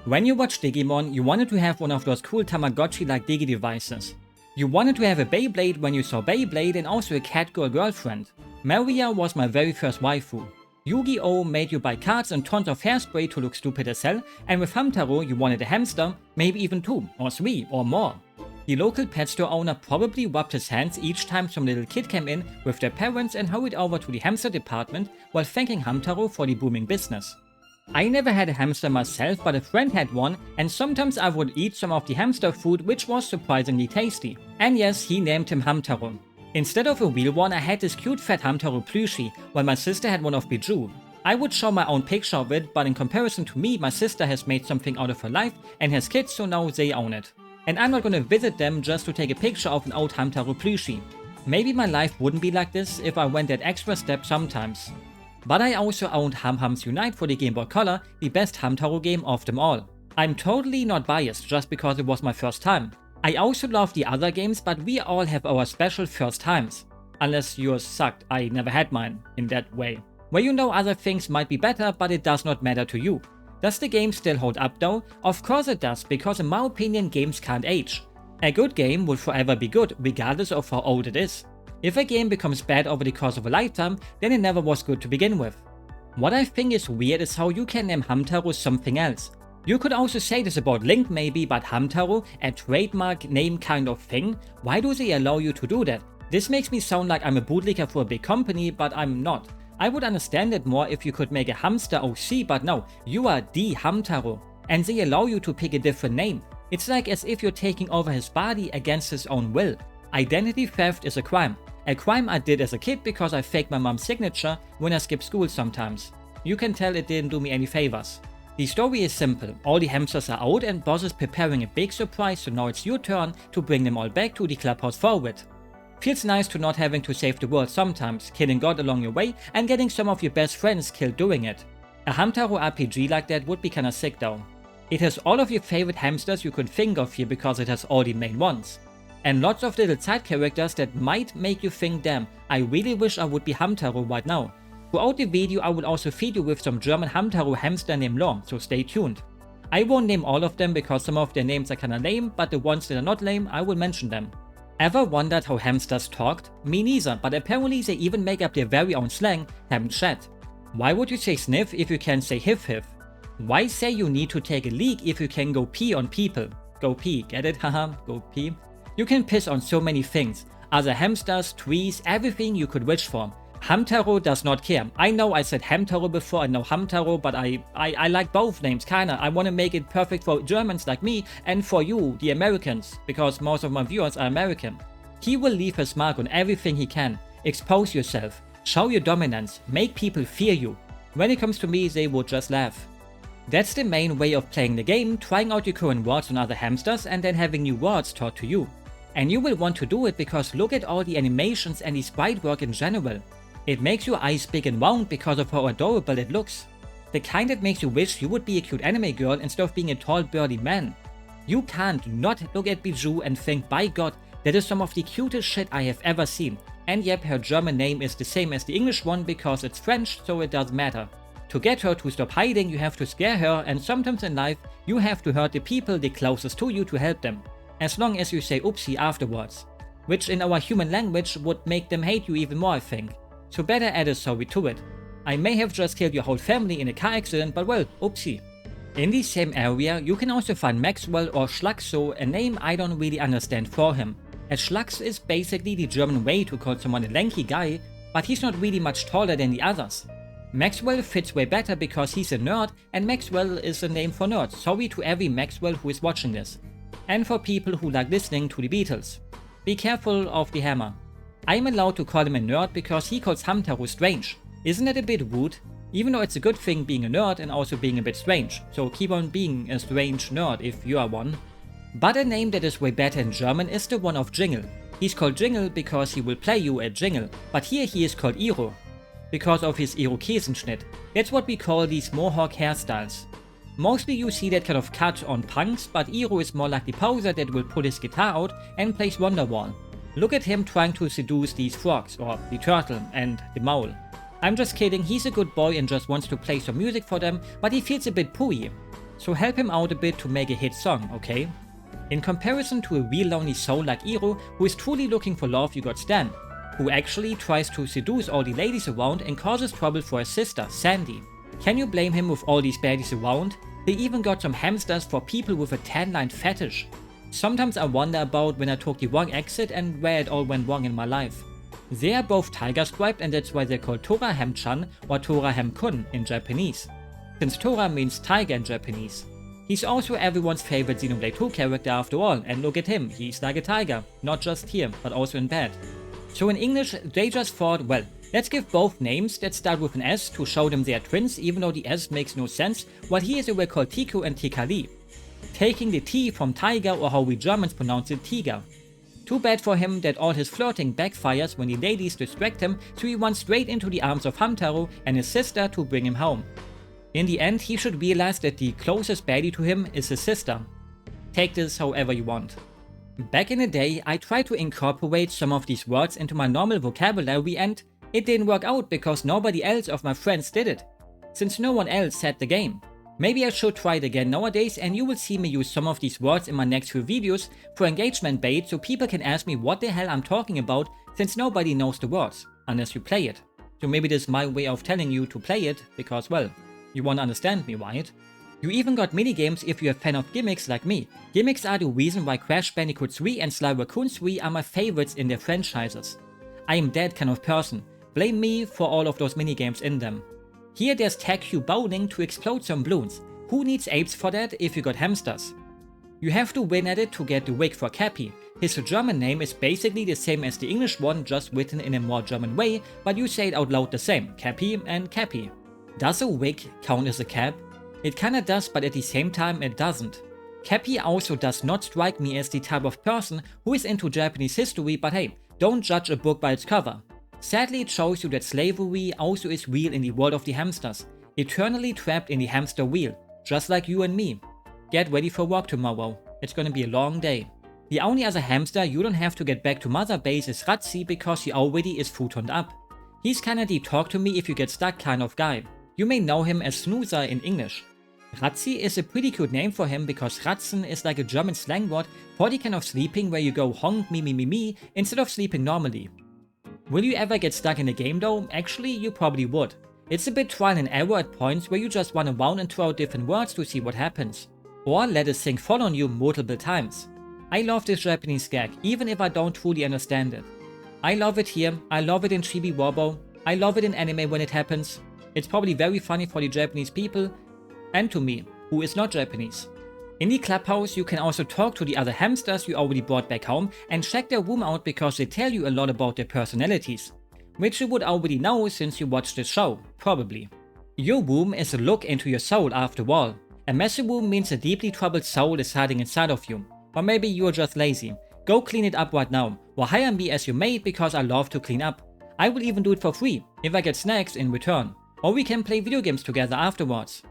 When you watch Digimon, you wanted to have one of those cool Tamagotchi-like Digi devices. You wanted to have a Beyblade when you saw Beyblade and also a cat-girl girlfriend. Maria was my very first waifu. Yu-Gi-Oh! Made you buy cards and tons of hairspray to look stupid as hell, and with Hamtaro you wanted a hamster, maybe even 2, or 3, or more. The local pet store owner probably rubbed his hands each time some little kid came in with their parents and hurried over to the hamster department while thanking Hamtaro for the booming business. I never had a hamster myself, but a friend had one, and sometimes I would eat some of the hamster food, which was surprisingly tasty. And yes, he named him Hamtaro. Instead of a real one, I had this cute fat Hamtaro plushie, while my sister had one of Bijou. I would show my own picture of it, but in comparison to me, my sister has made something out of her life and has kids, so now they own it. And I'm not gonna visit them just to take a picture of an old Hamtaro plushie. Maybe my life wouldn't be like this if I went that extra step sometimes. But I also owned Ham Hams Unite for the Game Boy Color, the best Hamtaro game of them all. I'm totally not biased just because it was my first time. I also love the other games, but we all have our special first times. Unless yours sucked, I never had mine in that way. Where you know other things might be better, but it does not matter to you. Does the game still hold up though? Of course it does, because in my opinion games can't age. A good game will forever be good, regardless of how old it is. If a game becomes bad over the course of a lifetime, then it never was good to begin with. What I think is weird is how you can name Hamtaro something else. You could also say this about Link maybe, but Hamtaro, a trademark name kind of thing? Why do they allow you to do that? This makes me sound like I'm a bootlegger for a big company, but I'm not. I would understand it more if you could make a hamster OC, but no, you are the Hamtaro. And they allow you to pick a different name. It's like as if you're taking over his body against his own will. Identity theft is a crime. A crime I did as a kid because I faked my mom's signature when I skipped school sometimes. You can tell it didn't do me any favors. The story is simple, all the hamsters are out and boss is preparing a big surprise, so now it's your turn to bring them all back to the clubhouse forward. Feels nice to not having to save the world sometimes, killing God along your way and getting some of your best friends killed doing it. A Hamtaro RPG like that would be kinda sick though. It has all of your favorite hamsters you could think of here because it has all the main ones. And lots of little side characters that might make you think, damn, I really wish I would be Hamtaro right now. Throughout the video I will also feed you with some German Hamtaro hamster named Lore, so stay tuned. I won't name all of them because some of their names are kinda lame, but the ones that are not lame, I will mention them. Ever wondered how hamsters talked? Me neither, but apparently they even make up their very own slang, hamchat. Why would you say sniff if you can say hif hif? Why say you need to take a leak if you can go pee on people? Go pee, get it? Haha, go pee. You can piss on so many things. Other hamsters, trees, everything you could wish for. Hamtaro does not care. I know I said Hamtaro before and now Hamtaro, but I like both names kinda. I wanna make it perfect for Germans like me and for you, the Americans, because most of my viewers are American. He will leave his mark on everything he can. Expose yourself, show your dominance, make people fear you. When it comes to me, they would just laugh. That's the main way of playing the game, trying out your current words on other hamsters and then having new words taught to you. And you will want to do it because look at all the animations and the sprite work in general. It makes your eyes big and round because of how adorable it looks. The kind that makes you wish you would be a cute anime girl instead of being a tall burly man. You can't not look at Bijou and think, by god, that is some of the cutest shit I have ever seen. And yep, her German name is the same as the English one because it's French, so it doesn't matter. To get her to stop hiding, you have to scare her, and sometimes in life, you have to hurt the people the closest to you to help them. As long as you say oopsie afterwards. Which in our human language would make them hate you even more, I think. So better add a sorry to it. I may have just killed your whole family in a car accident, but well, oopsie. In the same area, you can also find Maxwell or Schlaxo, a name I don't really understand for him. As Schlax is basically the German way to call someone a lanky guy, but he's not really much taller than the others. Maxwell fits way better because he's a nerd, and Maxwell is a name for nerds. Sorry to every Maxwell who is watching this. And for people who like listening to the Beatles. Be careful of the hammer. I am allowed to call him a nerd because he calls Hamtaro strange. Isn't that a bit rude? Even though it's a good thing being a nerd and also being a bit strange, so keep on being a strange nerd if you are one. But a name that is way better in German is the one of Jingle. He's called Jingle because he will play you a jingle, but here he is called Iro. Because of his Irokesenschnitt. That's what we call these mohawk hairstyles. Mostly you see that kind of cut on punks, but Iro is more like the poser that will pull his guitar out and plays Wonderwall. Look at him trying to seduce these frogs, or the turtle and the mole. I'm just kidding, he's a good boy and just wants to play some music for them, but he feels a bit pooey. So help him out a bit to make a hit song, okay? In comparison to a real lonely soul like Iro, who is truly looking for love, you got Stan, who actually tries to seduce all the ladies around and causes trouble for his sister, Sandy. Can you blame him with all these baddies around? They even got some hamsters for people with a tan-line fetish. Sometimes I wonder about when I took the wrong exit and where it all went wrong in my life. They are both tiger striped and that's why they're called Tora Hamchan or Tora Hamkun in Japanese, since Tora means tiger in Japanese. He's also everyone's favorite Xenoblade 2 character after all, and look at him, he's like a tiger, not just here, but also in bed. So in English, they just thought, well, let's give both names that start with an S to show them they are twins, even though the S makes no sense, while here they were called Tiku and Tikali, taking the T from tiger, or how we Germans pronounce it, tiger. Too bad for him that all his flirting backfires when the ladies distract him, so he runs straight into the arms of Hamtaro and his sister to bring him home. In the end, he should realize that the closest baddie to him is his sister. Take this however you want. Back in the day, I tried to incorporate some of these words into my normal vocabulary and it didn't work out because nobody else of my friends did it, since no one else had the game. Maybe I should try it again nowadays and you will see me use some of these words in my next few videos for engagement bait so people can ask me what the hell I'm talking about, since nobody knows the words, unless you play it. So maybe this is my way of telling you to play it, because well, you wanna understand me, right? You even got minigames if you're a fan of gimmicks like me. Gimmicks are the reason why Crash Bandicoot 3 and Sly Raccoon 3 are my favorites in their franchises. I am that kind of person. Blame me for all of those minigames in them. Here there's Tag Cube Bowling to explode some balloons. Who needs apes for that if you got hamsters? You have to win at it to get the wig for Cappy. His German name is basically the same as the English one, just written in a more German way, but you say it out loud the same, Cappy and Cappy. Does a wig count as a cap? It kinda does, but at the same time it doesn't. Cappy also does not strike me as the type of person who is into Japanese history, but hey, don't judge a book by its cover. Sadly, it shows you that slavery also is real in the world of the hamsters, eternally trapped in the hamster wheel, just like you and me. Get ready for work tomorrow, it's gonna be a long day. The only other hamster you don't have to get back to mother base is Ratzi because he already is futoned up. He's kinda the talk to me if you get stuck kind of guy. You may know him as Snoozer in English. Ratzi is a pretty cute name for him because Ratzen is like a German slang word for the kind of sleeping where you go honk me me me me instead of sleeping normally. Will you ever get stuck in a game though? Actually, you probably would. It's a bit trial and error at points where you just run around and throw out different words to see what happens. Or let a thing fall on you multiple times. I love this Japanese gag, even if I don't truly understand it. I love it here, I love it in Chibi Warbo, I love it in anime when it happens. It's probably very funny for the Japanese people, and to me, who is not Japanese. In the clubhouse, you can also talk to the other hamsters you already brought back home and check their room out because they tell you a lot about their personalities. Which you would already know since you watched this show, probably. Your womb is a look into your soul after all. A messy womb means a deeply troubled soul is hiding inside of you. Or maybe you're just lazy. Go clean it up right now, or hire me as your maid because I love to clean up. I will even do it for free, if I get snacks in return. Or we can play video games together afterwards.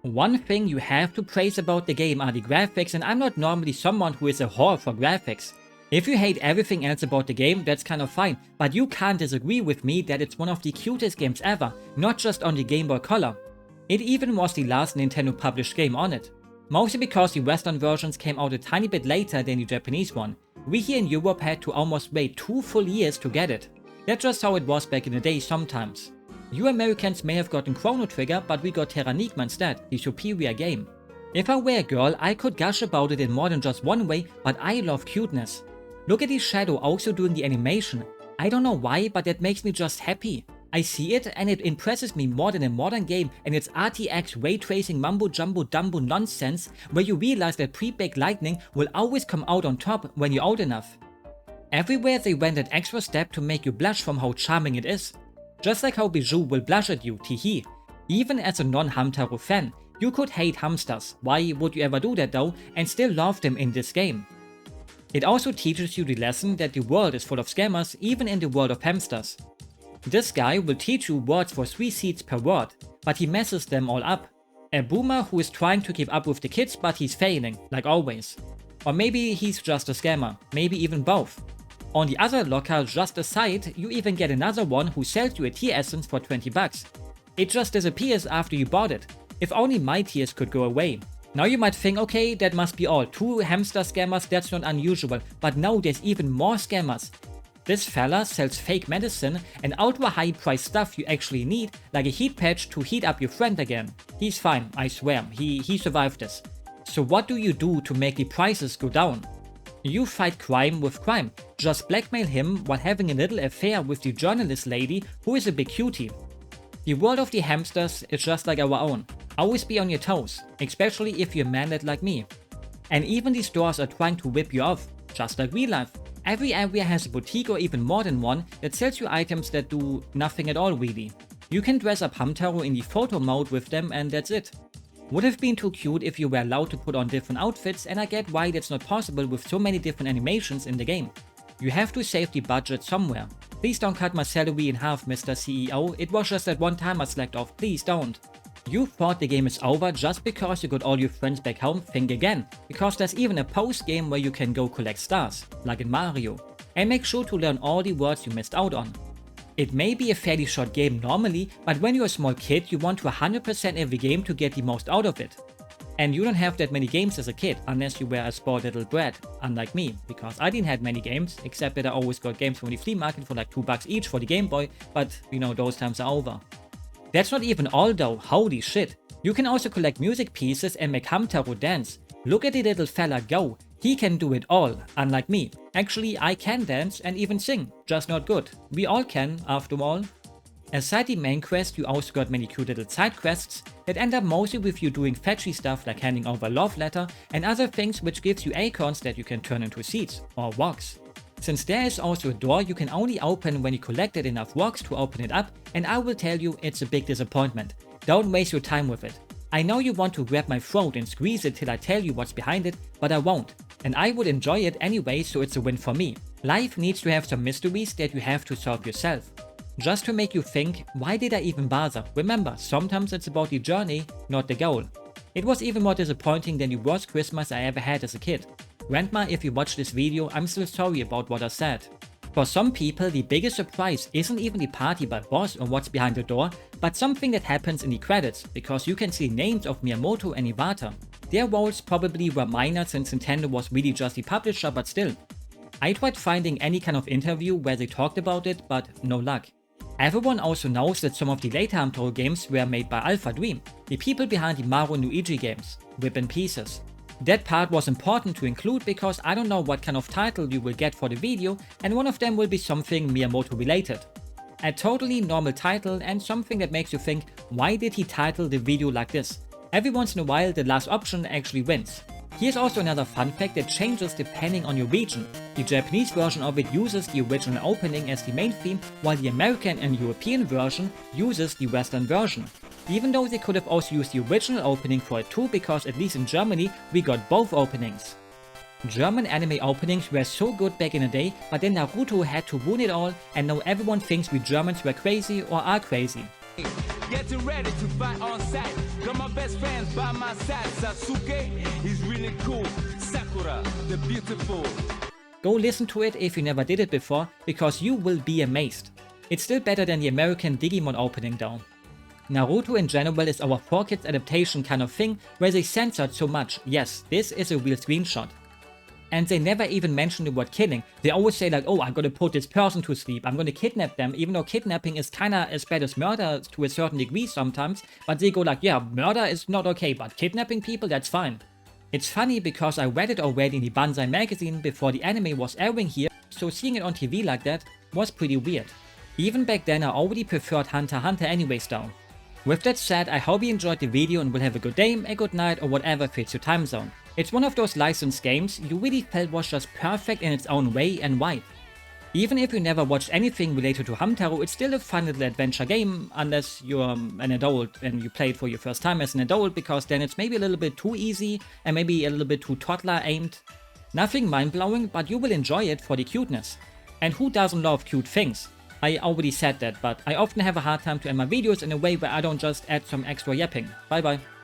One thing you have to praise about the game are the graphics, and I'm not normally someone who is a whore for graphics. If you hate everything else about the game, that's kind of fine, but you can't disagree with me that it's one of the cutest games ever, not just on the Game Boy Color. It even was the last Nintendo published game on it. Mostly because the Western versions came out a tiny bit later than the Japanese one. We here in Europe had to almost wait 2 full years to get it. That's just how it was back in the day sometimes. You Americans may have gotten Chrono Trigger, but we got Terranigma instead, the superior game. If I were a girl, I could gush about it in more than just one way, but I love cuteness. Look at the shadow also doing the animation. I don't know why, but that makes me just happy. I see it and it impresses me more than a modern game and its RTX ray tracing mumbo jumbo dumbo nonsense where you realize that pre-baked lightning will always come out on top when you're old enough. Everywhere they went an extra step to make you blush from how charming it is. Just like how Bijou will blush at you, teehee. Even as a non-Hamtaro fan, you could hate hamsters, why would you ever do that though, and still love them in this game. It also teaches you the lesson that the world is full of scammers even in the world of hamsters. This guy will teach you words for 3 seeds per word, but he messes them all up. A boomer who is trying to keep up with the kids but he's failing, like always. Or maybe he's just a scammer, maybe even both. On the other locker just aside, you even get another one who sells you a tear essence for 20 bucks. It just disappears after you bought it. If only my tears could go away. Now you might think, okay, that must be all. 2 hamster scammers, that's not unusual. But no, there's even more scammers. This fella sells fake medicine and ultra high priced stuff you actually need, like a heat patch to heat up your friend again. He's fine, I swear, he survived this. So what do you do to make the prices go down? You fight crime with crime. Just blackmail him while having a little affair with the journalist lady who is a big cutie. The world of the hamsters is just like our own. Always be on your toes, especially if you're manlet like me. And even the stores are trying to whip you off, just like real life. Every area has a boutique or even more than one that sells you items that do nothing at all really. You can dress up Hamtaro in the photo mode with them and that's it. Would have been too cute if you were allowed to put on different outfits, and I get why that's not possible with so many different animations in the game. You have to save the budget somewhere. Please don't cut my salary in half, Mr. CEO, it was just that one time I slacked off, please don't. You thought the game is over just because you got all your friends back home? Think again, because there's even a post game where you can go collect stars, like in Mario. And make sure to learn all the words you missed out on. It may be a fairly short game normally, but when you're a small kid you want to 100% every game to get the most out of it. And you don't have that many games as a kid, unless you were a spoiled little brat, unlike me, because I didn't have many games, except that I always got games from the flea market for like $2 each for the Game Boy, but you know, those times are over. That's not even all though, holy shit. You can also collect music pieces and make Hamtaro dance. Look at the little fella go, he can do it all, unlike me. Actually, I can dance and even sing, just not good. We all can, after all. Aside the main quest, you also got many cute little side quests that end up mostly with you doing fetchy stuff like handing over a love letter and other things which gives you acorns that you can turn into seeds, or woks. Since there is also a door you can only open when you collected enough woks to open it up, and I will tell you it's a big disappointment. Don't waste your time with it. I know you want to grab my throat and squeeze it till I tell you what's behind it, but I won't. And I would enjoy it anyway, so it's a win for me. Life needs to have some mysteries that you have to solve yourself. Just to make you think, why did I even bother? Remember, sometimes it's about the journey, not the goal. It was even more disappointing than the worst Christmas I ever had as a kid. Grandma, if you watch this video, I'm still sorry about what I said. For some people, the biggest surprise isn't even the party by boss or what's behind the door, but something that happens in the credits, because you can see names of Miyamoto and Iwata. Their roles probably were minor since Nintendo was really just the publisher, but still. I tried finding any kind of interview where they talked about it, but no luck. Everyone also knows that some of the later Hamtaro games were made by Alpha Dream, the people behind the Mario and Luigi games, Whip in Pieces. That part was important to include because I don't know what kind of title you will get for the video, and one of them will be something Miyamoto related. A totally normal title and something that makes you think, why did he title the video like this? Every once in a while the last option actually wins. Here's also another fun fact that changes depending on your region. The Japanese version of it uses the original opening as the main theme, while the American and European version uses the Western version. Even though they could have also used the original opening for it too, because at least in Germany we got both openings. German anime openings were so good back in the day, but then Naruto had to ruin it all, and now everyone thinks we Germans were crazy or are crazy. Getting ready to fight on sight. Got my best friends by my side. Sugoi is really cool. Sakura, the beautiful. Go listen to it if you never did it before, because you will be amazed. It's still better than the American Digimon opening though. Naruto in general is our 4Kids adaptation kind of thing where they censored so much. Yes, this is a real screenshot. And they never even mention the word killing. They always say like, oh, I'm gonna put this person to sleep, I'm gonna kidnap them, even though kidnapping is kinda as bad as murder to a certain degree sometimes, but they go like, yeah, murder is not okay, but kidnapping people, that's fine. It's funny because I read it already in the Banzai magazine before the anime was airing here, so seeing it on TV like that was pretty weird. Even back then I already preferred Hunter x Hunter anyways though. With that said, I hope you enjoyed the video and will have a good day, a good night, or whatever fits your time zone. It's one of those licensed games you really felt was just perfect in its own way and why. Even if you never watched anything related to Hamtaro, it's still a fun little adventure game, unless you're an adult and you play it for your first time as an adult, because then it's maybe a little bit too easy and maybe a little bit too toddler aimed. Nothing mind-blowing, but you will enjoy it for the cuteness. And who doesn't love cute things? I already said that, but I often have a hard time to end my videos in a way where I don't just add some extra yapping. Bye bye.